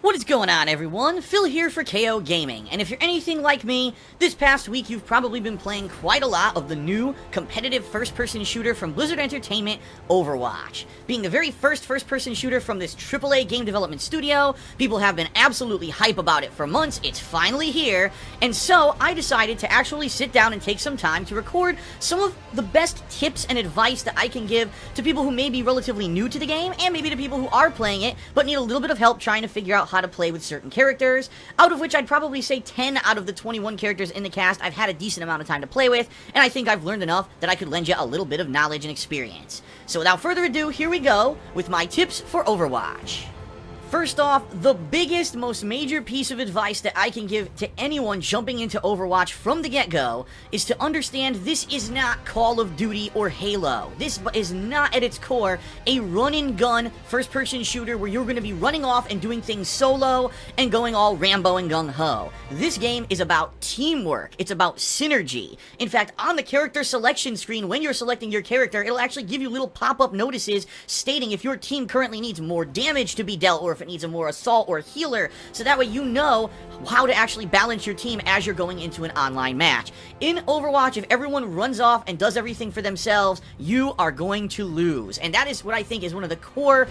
What is going on, everyone? Phil here for KO Gaming, and if you're anything like me, this past week you've probably been playing quite a lot of the new competitive first-person shooter from Blizzard Entertainment, Overwatch. Being the very first first-person shooter from this AAA game development studio, people have been absolutely hype about it for months. It's finally here, and so I decided to actually sit down and take some time to record some of the best tips and advice that I can give to people who may be relatively new to the game, and maybe to people who are playing it, but need a little bit of help trying to figure out how to play with certain characters, out of which I'd probably say 10 out of the 21 characters in the cast I've had a decent amount of time to play with, and I think I've learned enough that I could lend you a little bit of knowledge and experience. So without further ado, here we go with my tips for Overwatch. First off, the biggest, most major piece of advice that I can give to anyone jumping into Overwatch from the get-go is to understand this is not Call of Duty or Halo. This is not, at its core, a run-and-gun first-person shooter where you're going to be running off and doing things solo and going all Rambo and gung-ho. This game is about teamwork. It's about synergy. In fact, on the character selection screen, when you're selecting your character, it'll actually give you little pop-up notices stating if your team currently needs more damage to be dealt or if it needs a more assault or healer, so that way you know how to actually balance your team as you're going into an online match. In Overwatch, if everyone runs off and does everything for themselves, you are going to lose. And that is what I think is one of the core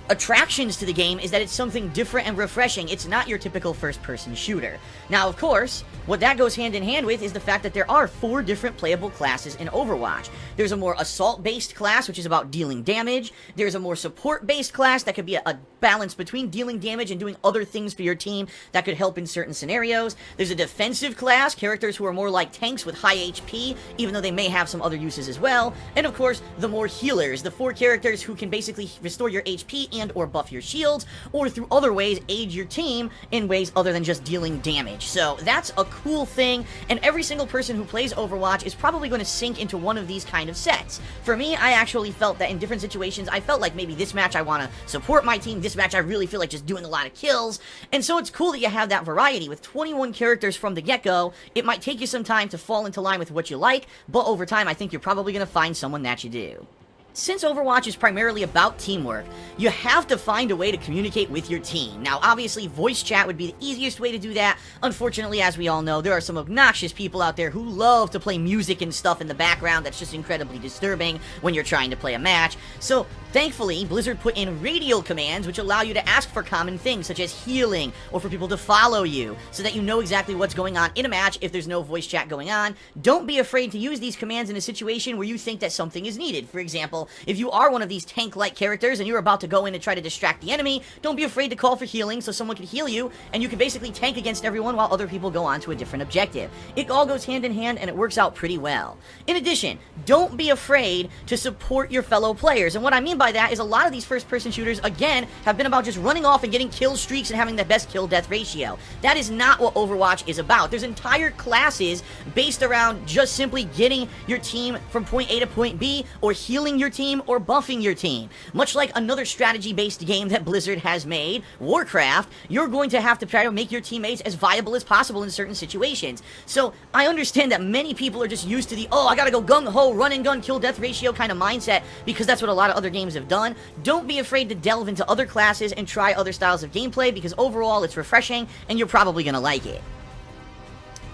attractions to the game, is that it's something different and refreshing. It's not your typical first-person shooter. Now, of course, what that goes hand in hand with is the fact that there are 4 different playable classes in Overwatch. There's a more assault-based class, which is about dealing damage. There's a more support-based class that could be a balance between dealing damage and doing other things for your team that could help in certain scenarios. There's a defensive class, characters who are more like tanks with high HP, even though they may have some other uses as well. And of course, the more healers, the 4 characters who can basically restore your HP and or buff your shields, or through other ways aid your team in ways other than just dealing damage. So that's a cool thing, and every single person who plays Overwatch is probably going to sink into one of these kind of sets. For me, I actually felt that in different situations, I felt like maybe this match I want to support my team, this match I really feel like just doing a lot of kills, and so it's cool that you have that variety. With 21 characters from the get-go, it might take you some time to fall into line with what you like, but over time I think you're probably going to find someone that you do. Since Overwatch is primarily about teamwork, you have to find a way to communicate with your team. Now, obviously, voice chat would be the easiest way to do that. Unfortunately, as we all know, there are some obnoxious people out there who love to play music and stuff in the background that's just incredibly disturbing when you're trying to play a match. So, thankfully, Blizzard put in radial commands which allow you to ask for common things such as healing or for people to follow you so that you know exactly what's going on in a match if there's no voice chat going on. Don't be afraid to use these commands in a situation where you think that something is needed. For example, if you are one of these tank-like characters and you're about to go in and try to distract the enemy, don't be afraid to call for healing so someone can heal you, and you can basically tank against everyone while other people go on to a different objective. It all goes hand in hand, and it works out pretty well. In addition, don't be afraid to support your fellow players, and what I mean by that is a lot of these first-person shooters, again, have been about just running off and getting kill streaks and having the best kill-death ratio. That is not what Overwatch is about. There's entire classes based around just simply getting your team from point A to point B, or healing your team, or buffing your team. Much like another strategy-based game that Blizzard has made, Warcraft, you're going to have to try to make your teammates as viable as possible in certain situations. So, I understand that many people are just used to the, oh, I gotta go gung-ho, run-and-gun, kill-death ratio kind of mindset, because that's what a lot of other games have done. Don't be afraid to delve into other classes and try other styles of gameplay, because overall it's refreshing, and you're probably gonna like it.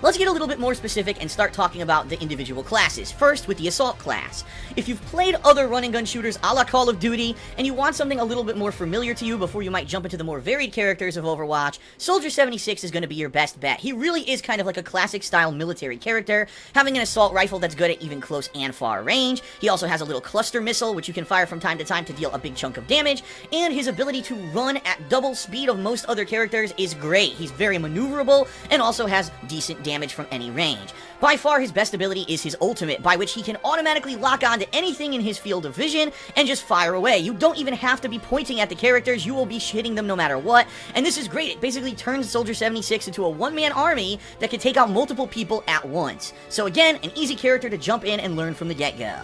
Let's get a little bit more specific and start talking about the individual classes. First, with the Assault class. If you've played other run-and-gun shooters a la Call of Duty, and you want something a little bit more familiar to you before you might jump into the more varied characters of Overwatch, Soldier 76 is going to be your best bet. He really is kind of like a classic-style military character, having an assault rifle that's good at even close and far range. He also has a little cluster missile, which you can fire from time to time to deal a big chunk of damage, and his ability to run at double speed of most other characters is great. He's very maneuverable, and also has decent damage from any range. By far, his best ability is his ultimate, by which he can automatically lock on to anything in his field of vision and just fire away. You don't even have to be pointing at the characters, you will be hitting them no matter what, and this is great. It basically turns Soldier 76 into a one-man army that can take out multiple people at once. So again, an easy character to jump in and learn from the get-go.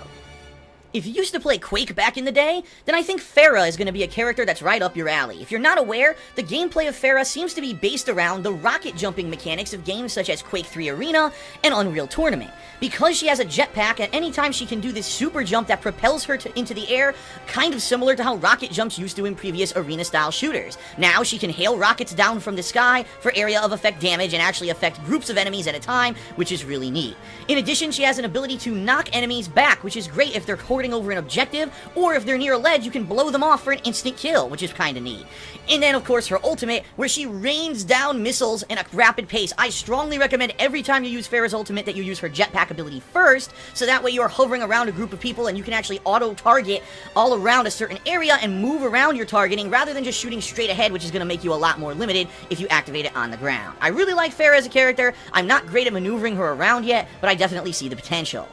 If you used to play Quake back in the day, then I think Pharah is going to be a character that's right up your alley. If you're not aware, the gameplay of Pharah seems to be based around the rocket jumping mechanics of games such as Quake 3 Arena and Unreal Tournament. Because she has a jetpack, at any time she can do this super jump that propels her into the air, kind of similar to how rocket jumps used to in previous arena-style shooters. Now she can hail rockets down from the sky for area of effect damage and actually affect groups of enemies at a time, which is really neat. In addition, she has an ability to knock enemies back, which is great if they're hoarding over an objective, or if they're near a ledge, you can blow them off for an instant kill, which is kinda neat. And then, of course, her ultimate, where she rains down missiles in a rapid pace. I strongly recommend every time you use Pharah's ultimate that you use her jetpack ability first, so that way you are hovering around a group of people and you can actually auto-target all around a certain area and move around your targeting, rather than just shooting straight ahead, which is going to make you a lot more limited if you activate it on the ground. I really like Pharah as a character. I'm not great at maneuvering her around yet, but I definitely see the potential.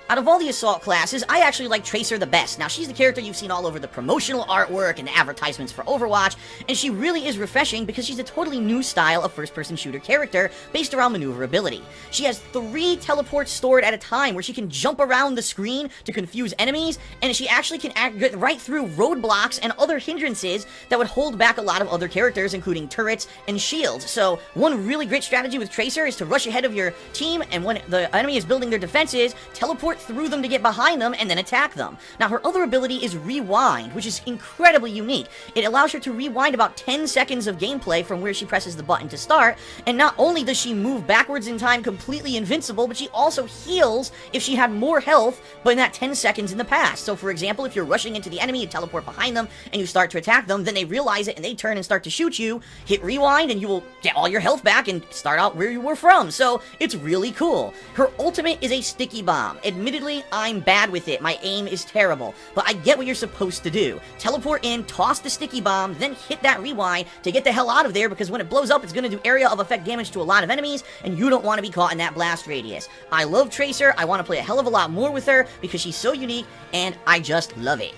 Out of all the Assault classes, I actually like Tracer the best. Now, she's the character you've seen all over the promotional artwork and the advertisements for Overwatch, and she really is refreshing because she's a totally new style of first-person shooter character based around maneuverability. She has 3 teleports stored at a time where she can jump around the screen to confuse enemies, and she actually can get right through roadblocks and other hindrances that would hold back a lot of other characters, including turrets and shields. So, one really great strategy with Tracer is to rush ahead of your team, and when the enemy is building their defenses, teleport through them to get behind them and then attack them. Now, her other ability is Rewind, which is incredibly unique. It allows her to rewind about 10 seconds of gameplay from where she presses the button to start, and not only does she move backwards in time completely invincible, but she also heals if she had more health but in that 10 seconds in the past. So, for example, if you're rushing into the enemy, you teleport behind them, and you start to attack them, then they realize it and they turn and start to shoot you, hit Rewind, and you will get all your health back and start out where you were from. So, it's really cool. Her ultimate is a Sticky Bomb. Admittedly, I'm bad with it. My aim is terrible, but I get what you're supposed to do. Teleport in, toss the Sticky Bomb, then hit that Rewind to get the hell out of there, because when it blows up, it's going to do area of effect damage to a lot of enemies, and you don't want to be caught in that blast radius. I love Tracer. I want to play a hell of a lot more with her because she's so unique, and I just love it.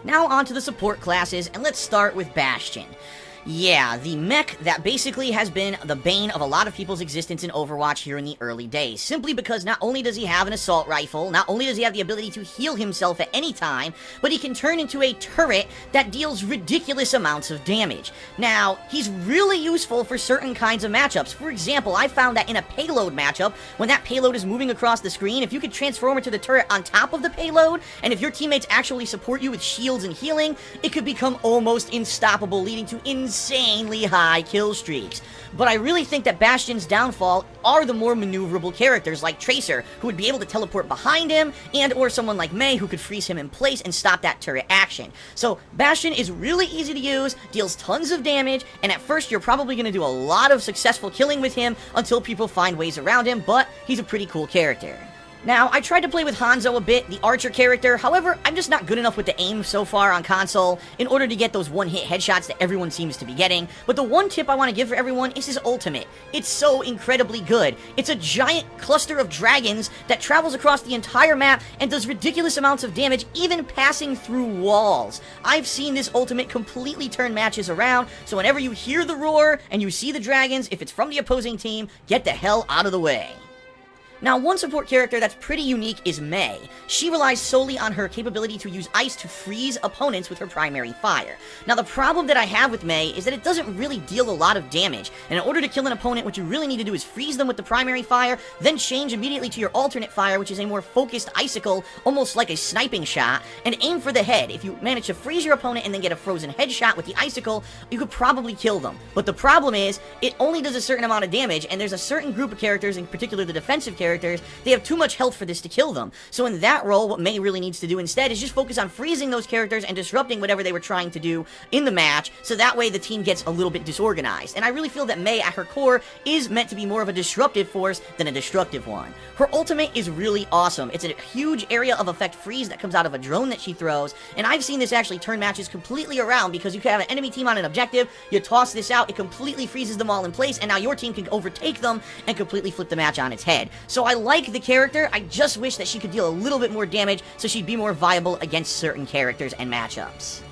Now on to the support classes, and let's start with Bastion. Yeah, the mech that basically has been the bane of a lot of people's existence in Overwatch here in the early days, simply because not only does he have an assault rifle, not only does he have the ability to heal himself at any time, but he can turn into a turret that deals ridiculous amounts of damage. Now, he's really useful for certain kinds of matchups. For example, I found that in a payload matchup, when that payload is moving across the screen, if you could transform into the turret on top of the payload, and if your teammates actually support you with shields and healing, it could become almost unstoppable, leading to insanely high kill streaks. But I really think that Bastion's downfall are the more maneuverable characters like Tracer, who would be able to teleport behind him, and or someone like Mei, who could freeze him in place and stop that turret action. So Bastion is really easy to use, deals tons of damage, and at first you're probably going to do a lot of successful killing with him until people find ways around him, but he's a pretty cool character. Now, I tried to play with Hanzo a bit, the archer character. However, I'm just not good enough with the aim so far on console in order to get those one-hit headshots that everyone seems to be getting. But the one tip I want to give for everyone is his ultimate. It's so incredibly good. It's a giant cluster of dragons that travels across the entire map and does ridiculous amounts of damage, even passing through walls. I've seen this ultimate completely turn matches around, so whenever you hear the roar and you see the dragons, if it's from the opposing team, get the hell out of the way. Now, one support character that's pretty unique is Mei. She relies solely on her capability to use ice to freeze opponents with her primary fire. Now, the problem that I have with Mei is that it doesn't really deal a lot of damage, and in order to kill an opponent, what you really need to do is freeze them with the primary fire, then change immediately to your alternate fire, which is a more focused icicle, almost like a sniping shot, and aim for the head. If you manage to freeze your opponent and then get a frozen headshot with the icicle, you could probably kill them. But the problem is, it only does a certain amount of damage, and there's a certain group of characters, in particular the defensive characters, they have too much health for this to kill them. So in that role, what Mei really needs to do instead is just focus on freezing those characters and disrupting whatever they were trying to do in the match, so that way the team gets a little bit disorganized. And I really feel that Mei, at her core, is meant to be more of a disruptive force than a destructive one. Her ultimate is really awesome. It's a huge area of effect freeze that comes out of a drone that she throws, and I've seen this actually turn matches completely around, because you can have an enemy team on an objective, you toss this out, it completely freezes them all in place, and now your team can overtake them and completely flip the match on its head. So I like the character, I just wish that she could deal a little bit more damage so she'd be more viable against certain characters and matchups.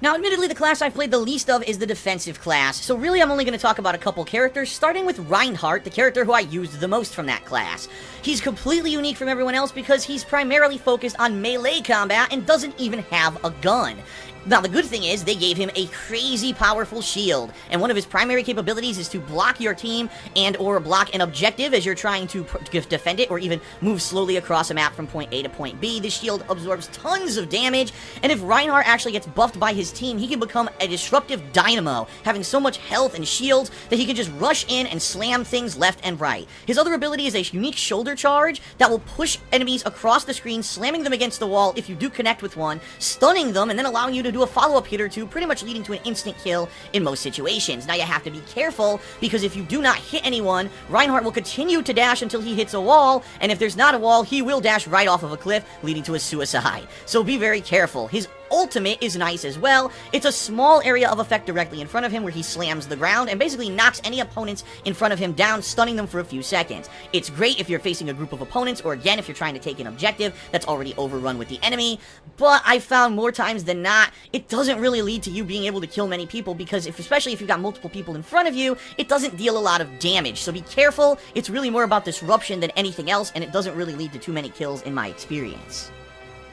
Now, admittedly, the class I've played the least of is the defensive class, so really I'm only going to talk about a couple characters, starting with Reinhardt, the character who I used the most from that class. He's completely unique from everyone else because he's primarily focused on melee combat and doesn't even have a gun. Now, the good thing is, they gave him a crazy powerful shield, and one of his primary capabilities is to block your team and or block an objective as you're trying to defend it, or even move slowly across a map from point A to point B. This shield absorbs tons of damage, and if Reinhardt actually gets buffed by his team, he can become a disruptive dynamo, having so much health and shields that he can just rush in and slam things left and right. His other ability is a unique shoulder charge that will push enemies across the screen, slamming them against the wall if you do connect with one, stunning them, and then allowing you to do a follow-up hit or two, pretty much leading to an instant kill in most situations. Now, you have to be careful, because if you do not hit anyone, Reinhardt will continue to dash until he hits a wall, and if there's not a wall, he will dash right off of a cliff, leading to a suicide. So be very careful. His ultimate is nice as well. It's a small area of effect directly in front of him where he slams the ground and basically knocks any opponents in front of him down, stunning them for a few seconds. It's great if you're facing a group of opponents, or again, if you're trying to take an objective that's already overrun with the enemy, but I found more times than not, it doesn't really lead to you being able to kill many people, because especially if you've got multiple people in front of you, it doesn't deal a lot of damage. So be careful. It's really more about disruption than anything else, and it doesn't really lead to too many kills in my experience.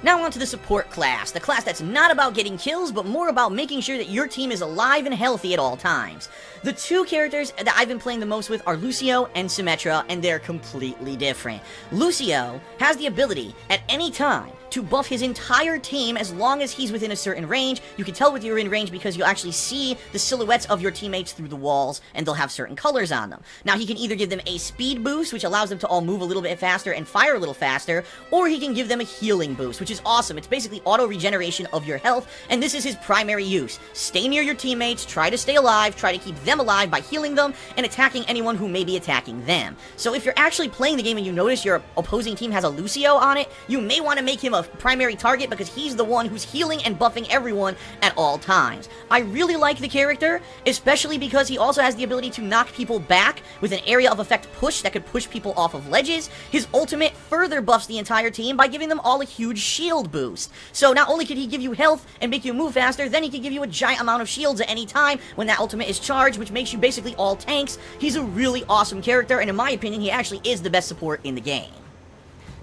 Now on to the support class, the class that's not about getting kills, but more about making sure that your team is alive and healthy at all times. The two characters that I've been playing the most with are Lucio and Symmetra, and they're completely different. Lucio has the ability, at any time, to buff his entire team as long as he's within a certain range. You can tell when you're in range because you'll actually see the silhouettes of your teammates through the walls, and they'll have certain colors on them. Now, he can either give them a speed boost, which allows them to all move a little bit faster and fire a little faster, or he can give them a healing boost, which is awesome. It's basically auto-regeneration of your health, and this is his primary use. Stay near your teammates, try to stay alive, try to keep them alive by healing them, and attacking anyone who may be attacking them. So if you're actually playing the game and you notice your opposing team has a Lucio on it, you may want to make him a primary target because he's the one who's healing and buffing everyone at all times. I really like the character, especially because he also has the ability to knock people back with an area of effect push that could push people off of ledges. His ultimate further buffs the entire team by giving them all a huge shield boost. So not only can he give you health and make you move faster, then he can give you a giant amount of shields at any time when that ultimate is charged, which makes you basically all tanks. He's a really awesome character, and in my opinion, he actually is the best support in the game.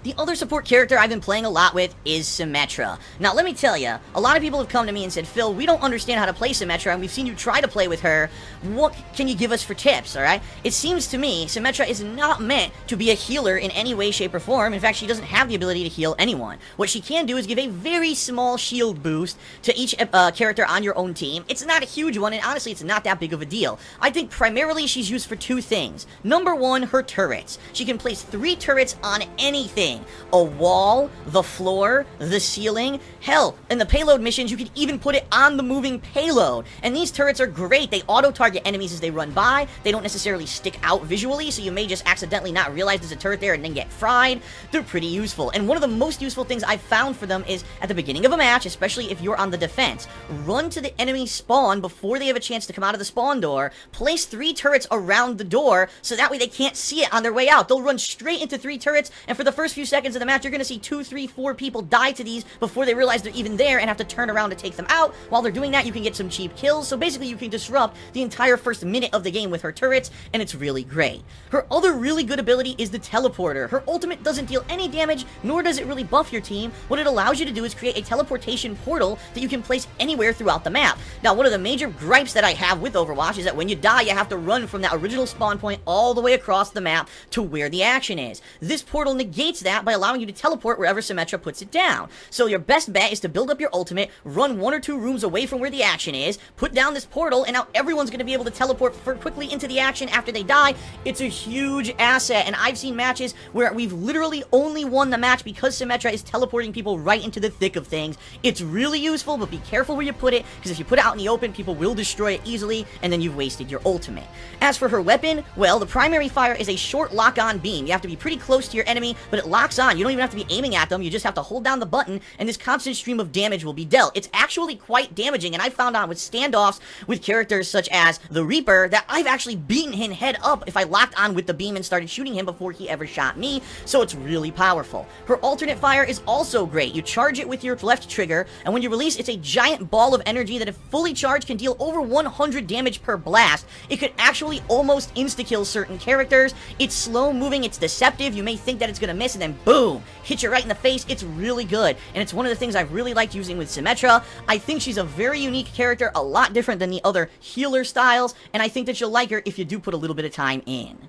The other support character I've been playing a lot with is Symmetra. Now, let me tell you, a lot of people have come to me and said, Phil, we don't understand how to play Symmetra, and we've seen you try to play with her. What can you give us for tips, alright? It seems to me Symmetra is not meant to be a healer in any way, shape, or form. In fact, she doesn't have the ability to heal anyone. What she can do is give a very small shield boost to each character on your own team. It's not a huge one, and honestly, it's not that big of a deal. I think primarily she's used for two things. Number one, her turrets. She can place 3 turrets on anything. A wall, the floor, the ceiling. Hell, in the payload missions, you can even put it on the moving payload. And these turrets are great. They auto-target enemies as they run by. They don't necessarily stick out visually, so you may just accidentally not realize there's a turret there and then get fried. They're pretty useful. And one of the most useful things I've found for them is at the beginning of a match, especially if you're on the defense, run to the enemy spawn before they have a chance to come out of the spawn door, place 3 turrets around the door, so that way they can't see it on their way out. They'll run straight into 3 turrets, and for the first few seconds of the match, you're going to see 2, 3, 4 people die to these before they realize they're even there and have to turn around to take them out. While they're doing that, you can get some cheap kills, so basically you can disrupt the entire first minute of the game with her turrets, and it's really great. Her other really good ability is the teleporter. Her ultimate doesn't deal any damage, nor does it really buff your team. What it allows you to do is create a teleportation portal that you can place anywhere throughout the map. Now, one of the major gripes that I have with Overwatch is that when you die, you have to run from that original spawn point all the way across the map to where the action is. This portal negates that by allowing you to teleport wherever Symmetra puts it down. So your best bet is to build up your ultimate, run 1 or 2 rooms away from where the action is, put down this portal, and now everyone's going to be able to teleport quickly into the action after they die. It's a huge asset, and I've seen matches where we've literally only won the match because Symmetra is teleporting people right into the thick of things. It's really useful, but be careful where you put it, because if you put it out in the open, people will destroy it easily, and then you've wasted your ultimate. As for her weapon, well, the primary fire is a short lock-on beam. You have to be pretty close to your enemy, but it locks on. You don't even have to be aiming at them. You just have to hold down the button, and this constant stream of damage will be dealt. It's actually quite damaging, and I found out with standoffs with characters such as the Reaper that I've actually beaten him head up if I locked on with the beam and started shooting him before he ever shot me, so it's really powerful. Her alternate fire is also great. You charge it with your left trigger, and when you release, it's a giant ball of energy that if fully charged can deal over 100 damage per blast. It could actually almost insta-kill certain characters. It's slow moving, it's deceptive. You may think that it's gonna miss, and then boom, hit you right in the face. It's really good, and it's one of the things I've really liked using with Symmetra. I think she's a very unique character, a lot different than the other healer styles, and I think that you'll like her if you do put a little bit of time in.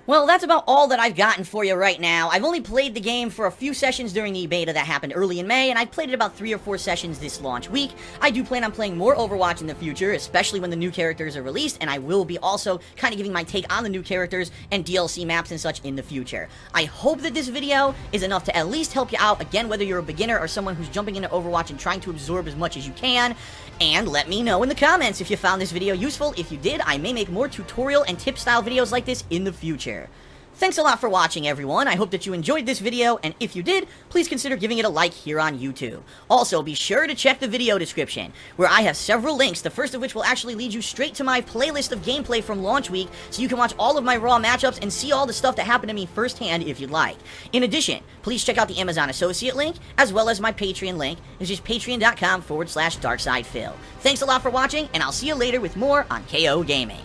Well, that's about all that I've gotten for you right now. I've only played the game for a few sessions during the beta that happened early in May, and I've played it about 3 or 4 sessions this launch week. I do plan on playing more Overwatch in the future, especially when the new characters are released, and I will be also kind of giving my take on the new characters and DLC maps and such in the future. I hope that this video is enough to at least help you out, again, whether you're a beginner or someone who's jumping into Overwatch and trying to absorb as much as you can. And let me know in the comments if you found this video useful. If you did, I may make more tutorial and tip style videos like this in the future. Thanks a lot for watching, everyone. I hope that you enjoyed this video, and if you did, please consider giving it a like here on YouTube. Also, be sure to check the video description, where I have several links, the first of which will actually lead you straight to my playlist of gameplay from launch week, so you can watch all of my raw matchups and see all the stuff that happened to me firsthand if you'd like. In addition, please check out the Amazon Associate link, as well as my Patreon link, which is patreon.com/DarksidePhil. Thanks a lot for watching, and I'll see you later with more on KO Gaming.